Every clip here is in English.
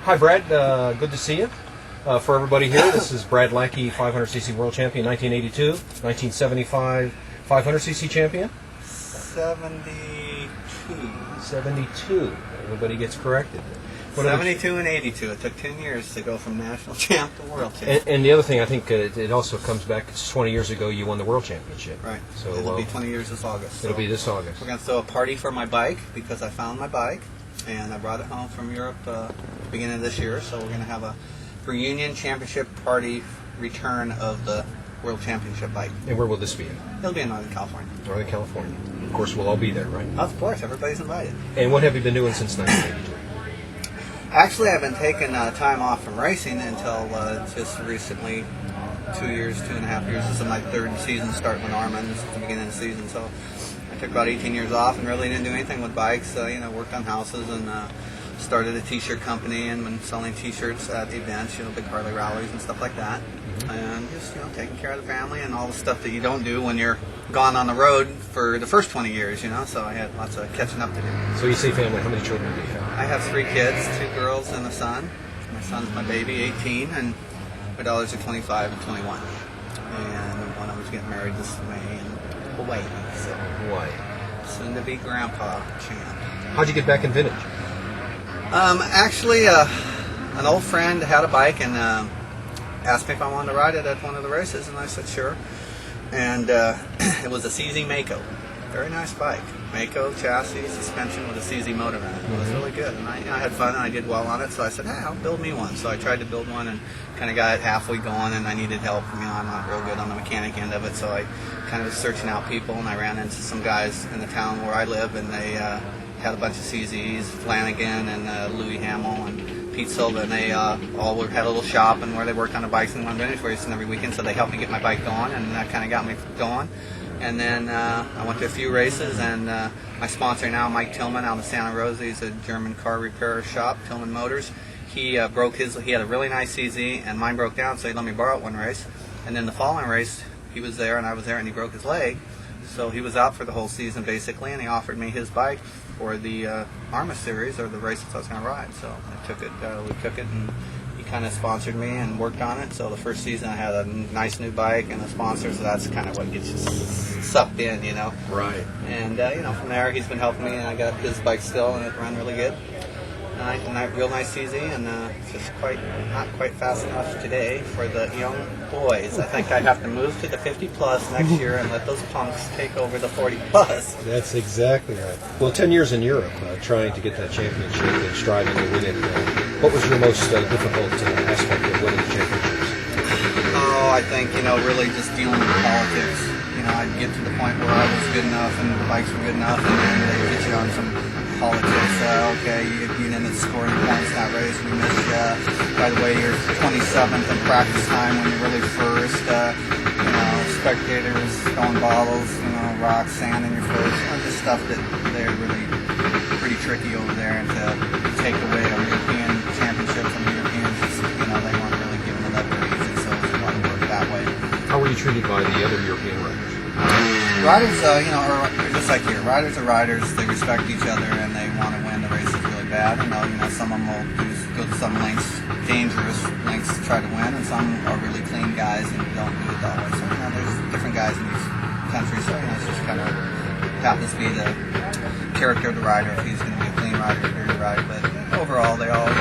Hi, Brad. Good to see you. For everybody here, this is Brad Lackey, 500cc world champion, 1982, 1975, 500cc champion. 72. 72. Everybody gets corrected. 72 and 82. It took 10 years to go from national champ to world champ. And the other thing, I think it also comes back, it's 20 years ago you won the world championship. Right. So it'll be 20 years this August. It'll be this August. We're going to throw a party for my bike because I found my bike and I brought it home from Europe beginning of this year. So we're going to have a reunion championship party return of the world championship bike. And where will this be? It'll be in Northern California. Northern California. Of course, we'll all be there, right? Of course, everybody's invited. And what have you been doing since 1982? Actually, I've been taking time off from racing until just recently, 2 years, 2.5 years. This is my third season starting with Norman. This is the beginning of the season, so I took about 18 years off and really didn't do anything with bikes. Worked on houses and started a t-shirt company and been selling t-shirts at events, big Harley rallies and stuff like that. And just, taking care of the family and all the stuff that you don't do when you're gone on the road for the first 20 years, so I had lots of catching up to do. So you say family, how many children do you have? I have 3 kids, 2 girls and a son. My son's my baby, 18, and my daughters are 25 and 21. And one of them's getting married this May in Hawaii, so Hawaii. Soon to be grandpa champ. How'd you get back in vintage? Actually, an old friend had a bike and asked me if I wanted to ride it at one of the races, and I said sure. And it was a CZ Mako. Very nice bike. Mako chassis, suspension with a CZ motor in it. It was really good, and I had fun and I did well on it, so I said, hey, I'll build me one. So I tried to build one and kind of got it halfway going, and I needed help. I'm not real good on the mechanic end of it, so I kind of was searching out people, and I ran into some guys in the town where I live, and they had a bunch of CZs, Flanagan and Louis Hamill and Pete Silva, and they all had a little shop and where they worked on the bikes and won vintage racing every weekend, so they helped me get my bike going, and that kind of got me going. And then I went to a few races, and my sponsor now, Mike Tillman, out of Santa Rosa, he's a German car repair shop, Tillman Motors. He broke his, he had a really nice CZ, and mine broke down, so he let me borrow it one race. And then the following race, he was there, and I was there, and he broke his leg. So he was out for the whole season, basically, and he offered me his bike for the ARMA series, or the races I was going to ride. So I took it, we took it, and he kind of sponsored me and worked on it. So the first season I had a nice new bike and a sponsor, so that's kind of what gets you sucked in, Right. And, from there he's been helping me, and I got his bike still, and it ran really good. Real nice CZ, and just not quite fast enough today for the young boys. I think I have to move to the 50 plus next year and let those punks take over the 40 plus. That's exactly right. Well, 10 years in Europe, trying to get that championship and striving to win it. What was your most difficult aspect of winning the championships? Oh, I think, really just dealing with politics. I'd get to the point where I was good enough and the bikes were good enough, and then they'd get you on some politics. Okay, you didn't score any points in that race. We missed you. By the way, you're 27th in practice time when you're really first. Spectators throwing bottles, rocks, sand in your face. Just stuff that they're really pretty tricky over there. And to take away a European championship from Europeans, they weren't really giving it up very easy, so it was a lot of work that way. How were you treated by the other European riders? Riders, are just like here. Riders are riders. They respect each other and they want to win the races really bad. Some of them will go to some lengths, dangerous lengths to try to win, and some are really clean guys and don't do it that way. So there's different guys in these countries. So it's just kind of happens to be the character of the rider. If he's going to be a clean rider, a dirty rider, but overall they all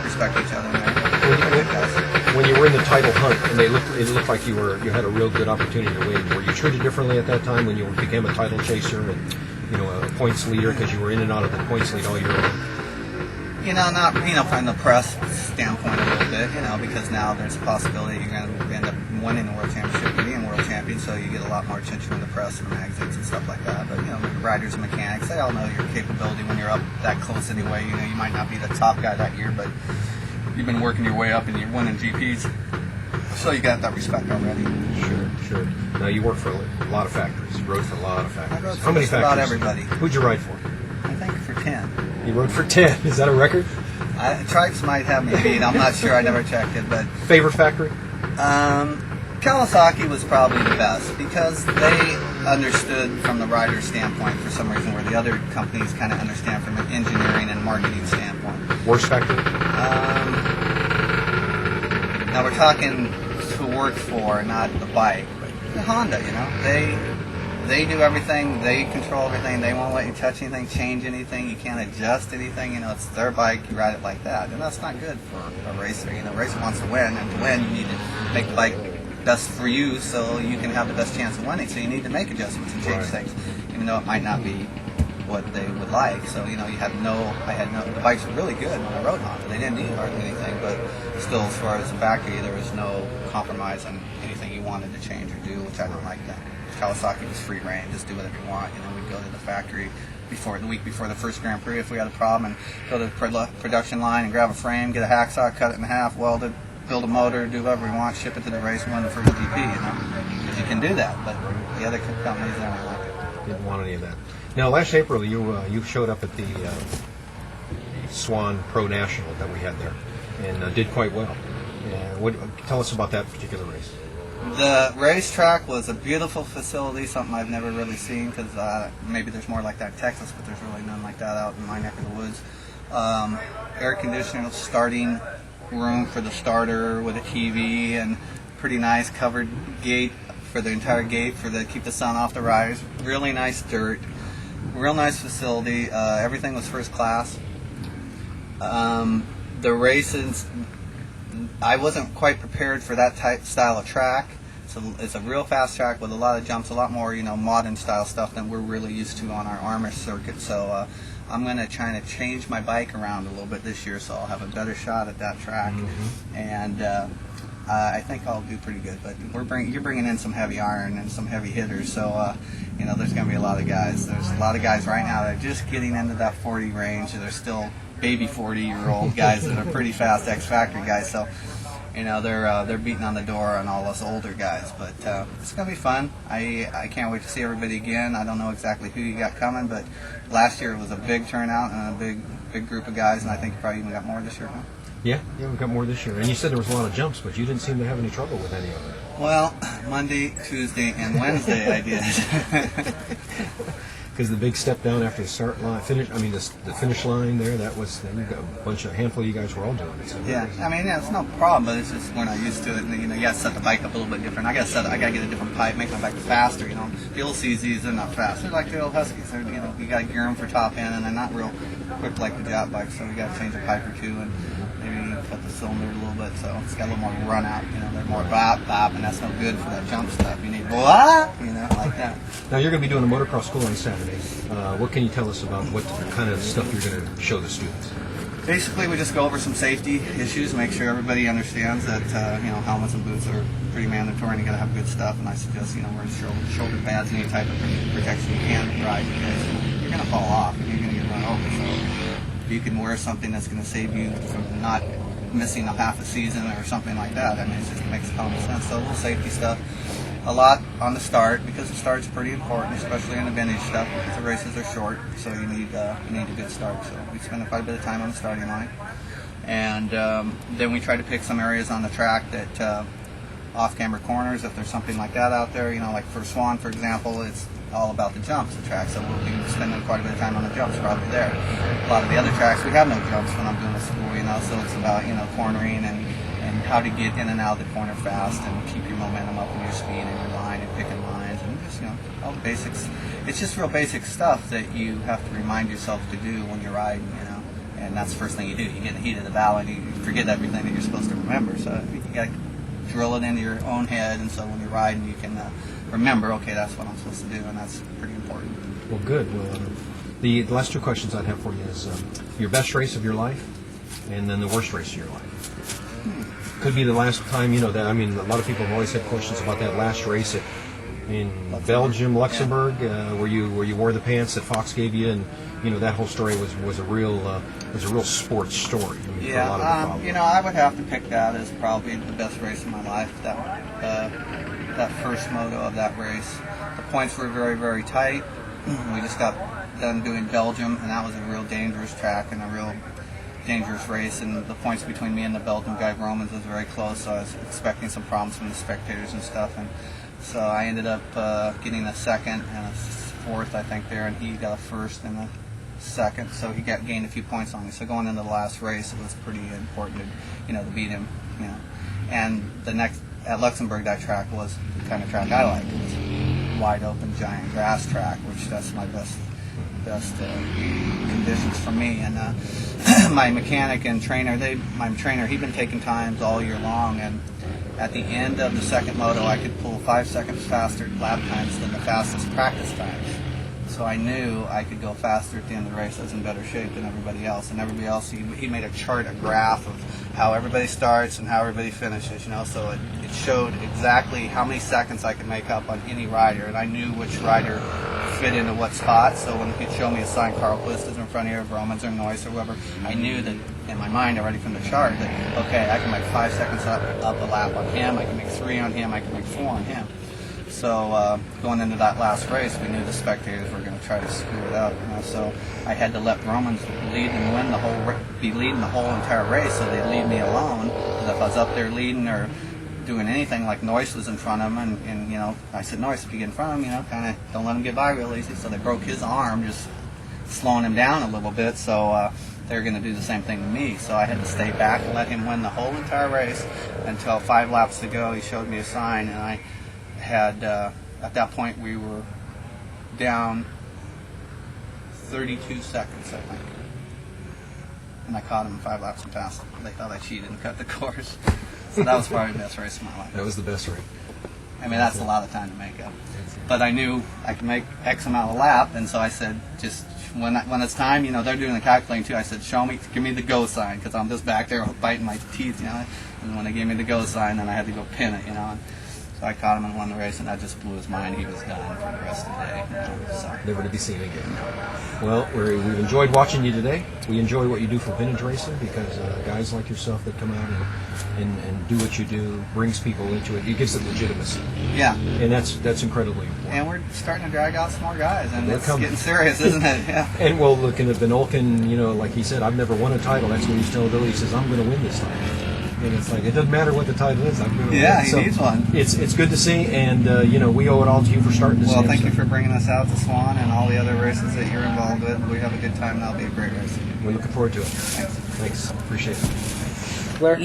respect each other. When you were in the title hunt and it looked like you had a real good opportunity to win, were you treated differently at that time when you became a title chaser and a points leader because you were in and out of the points lead all year long? Not from the press standpoint a little bit, because now there's a possibility you're going to end up winning the world championship and being world champion, so you get a lot more attention from the press and magazines and stuff like that. But riders and mechanics, they all know your capability when you're up that close anyway. You might not be the top guy that year, but you've been working your way up and you're winning GPs, so you got that respect already. Sure. Now you work for a lot of factories. You rode for a lot of factories. I rode for How many just factories? about everybody. Who'd you ride for? I think for 10. You rode for 10. Is that a record? Trikes might have me beat. I'm not sure. I never checked it, but favorite factory? Kawasaki was probably the best because they understood from the rider standpoint for some reason, where the other companies kind of understand from an engineering and marketing standpoint. Worst factory? we're talking to work for, not the bike. But Honda, you know, they do everything, they control everything, they won't let you touch anything, change anything, you can't adjust anything, you know, it's their bike, you ride it like that. And that's not good for a racer. You know, a racer wants to win, and to win you need to make the bike best for you so you can have the best chance of winning. So you need to make adjustments and change things, even though it might not be what they would like. So, you know, the bikes were really good when I rode Honda. They didn't need hardly anything, but still, as far as the factory, there was no compromise on anything you wanted to change or do, which I don't like that. Kawasaki was free reign, just do whatever you want. You know, we'd go to the factory the week before the first Grand Prix if we had a problem, and go to the production line and grab a frame, get a hacksaw, cut it in half, weld it, build a motor, do whatever we want, ship it to the race, and win the first GP. You know, because you can do that, but the other companies don't like it. Didn't want any of that. Now, last April, you showed up at the Swan Pro National that we had there, and did quite well. Tell us about that particular race. The racetrack was a beautiful facility, something I've never really seen, because maybe there's more like that in Texas, but there's really none like that out in my neck of the woods. Air conditioning, starting room for the starter with a TV, and pretty nice covered gate for the entire gate keep the sun off the riders. Really nice dirt, real nice facility. Everything was first class. The races, I wasn't quite prepared for that style of track. So it's a real fast track with a lot of jumps, a lot more, you know, modern style stuff than we're really used to on our Armour circuit. So I'm going to try to change my bike around a little bit this year, so I'll have a better shot at that track. Mm-hmm. And I think I'll do pretty good. But you're bringing in some heavy iron and some heavy hitters, so you know, there's going to be a lot of guys. There's a lot of guys right now that are just getting into that 40 range. They're still baby 40-year-old guys that are pretty fast X-Factory guys. So, you know, they're beating on the door on all us older guys. But it's going to be fun. I can't wait to see everybody again. I don't know exactly who you got coming, but last year it was a big turnout and a big group of guys, and I think you probably even got more this year, huh? Yeah, we've got more this year. And you said there was a lot of jumps, but you didn't seem to have any trouble with any of it. Well, Monday, Tuesday, and Wednesday I did. Because the big step down after the start line, the finish line there, that was, you got a handful of you guys were all doing it. So yeah, I mean, yeah, it's no problem, but it's just we're not used to it. And, you know, you got to set the bike up a little bit different. I got to get a different pipe, make my bike faster. You know, the old CZs, they're not fast. They're like the old Huskies. They're, you know, you got to gear them for top end, and they're not real quick like the Jap bikes. So we got to change a pipe or two, and maybe cut the cylinder a little bit, so it's got a little more run out. You know, they're more bop, bop, and that's no good for that jump stuff. You need blah, you know, like that. Now you're going to be doing a motocross school on Saturday. What can you tell us about what kind of stuff you're going to show the students? Basically, we just go over some safety issues, make sure everybody understands that you know, helmets and boots are pretty mandatory, and you got to have good stuff. And I suggest, you know, wear shoulder pads, any type of protection you can ride, because you're going to fall off and you're going to get run over. So if you can wear something that's going to save you from not missing a half a season or something like that, I mean, it makes common sense. So a little safety stuff. A lot on the start, because the start's pretty important, especially in the vintage stuff, because the races are short, so you need a good start. So we spend quite a bit of time on the starting line. And then we try to pick some areas on the track that off-camber corners, if there's something like that out there. You know, like for Swan, for example, it's all about the jumps, the track, so we'll be spending quite a bit of time on the jumps probably there. A lot of the other tracks, we have no jumps when I'm doing the school, you know, so it's about, you know, cornering and how to get in and out of the corner fast and keep your momentum up and your speed and your line and picking lines and just, you know, all the basics. It's just real basic stuff that you have to remind yourself to do when you're riding, you know, and that's the first thing you do. You get in the heat of the battle and you forget everything that you're supposed to remember, so you got to drill it into your own head, and so when you're riding you can remember, okay, that's what I'm supposed to do, and that's pretty important. Well, good. Well, the last two questions I'd have for you is your best race of your life, and then the worst race of your life. Could be the last time, you know, that, I mean, a lot of people have always had questions about that last race in Belgium, Luxembourg, yeah. where you wore the pants that Fox gave you, and you know that whole story was a real sports story. I mean, yeah, for a lot of the you know, I would have to pick that as probably the best race of my life. That first moto of that race, the points were very, very tight. We just got done doing Belgium, and that was a real dangerous track and a real dangerous race, and the points between me and the Belgian guy Romans was very close, so I was expecting some problems from the spectators and stuff, and so I ended up getting a second and a fourth, I think, there, and he got a first and a second, so he gained a few points on me. So going into the last race, it was pretty important to beat him. And the next at Luxembourg, that track was the kind of track I like. It was wide open, giant grass track, which that's my best conditions for me. And my mechanic and trainer, my trainer, he'd been taking times all year long, and at the end of the second moto, I could pull 5 seconds faster lap times than the fastest practice times. So I knew I could go faster at the end of the race. I was in better shape than everybody else. And everybody else, he made a chart, a graph of how everybody starts and how everybody finishes, So it showed exactly how many seconds I could make up on any rider. And I knew which rider fit into what spot. So when he'd show me a sign, Carl Quist is in front of you, or Bromans or Noyce or whoever, I knew that in my mind already from the chart that, okay, I can make 5 seconds up a lap on him, I can make 3 on him, I can make 4 on him. So going into that last race, we knew the spectators were going to try to screw it up. So I had to let Romans lead and win be leading the whole entire race, so they'd leave me alone. Because if I was up there leading or doing anything, like Noyce was in front of him, and I said, Noyce, if you get in front of him, kind of don't let him get by real easy. So they broke his arm, just slowing him down a little bit. So they were going to do the same thing to me. So I had to stay back and let him win the whole entire race until 5 laps to go. He showed me a sign, and I had at that point we were down 32 seconds, I think, and I caught him 5 laps and passed him. They thought I cheated and cut the course. So that was probably the best race of my life. That was the best race. I mean, that's a lot of time to make up. But I knew I could make X amount of lap, and so I said, just when it's time, they're doing the calculating too. I said, give me the go sign, because I'm just back there biting my teeth, And when they gave me the go sign, then I had to go pin it, And so I caught him and won the race, and that just blew his mind. He was done for the rest of the day. So. Never to be seen again. Well, we've enjoyed watching you today. We enjoy what you do for vintage racing, because guys like yourself that come out and do what you do brings people into it. It gives it legitimacy. Yeah. And that's incredibly important. And we're starting to drag out some more guys, and They're it's coming. getting serious, isn't it? Yeah. And well, looking at Vanolkin, like he said, I've never won a title. That's what he's telling Billy. He says, I'm going to win this title. And it's like, it doesn't matter what the title is. I'm going to win. Yeah, he So needs one. It's good to see, and we owe it all to you for starting this. Well, thank you for bringing us out to Swan and all the other races that you're involved with. We have a good time, and that'll be a great race. We're looking forward to it. Thanks. Thanks. Appreciate it. Claire?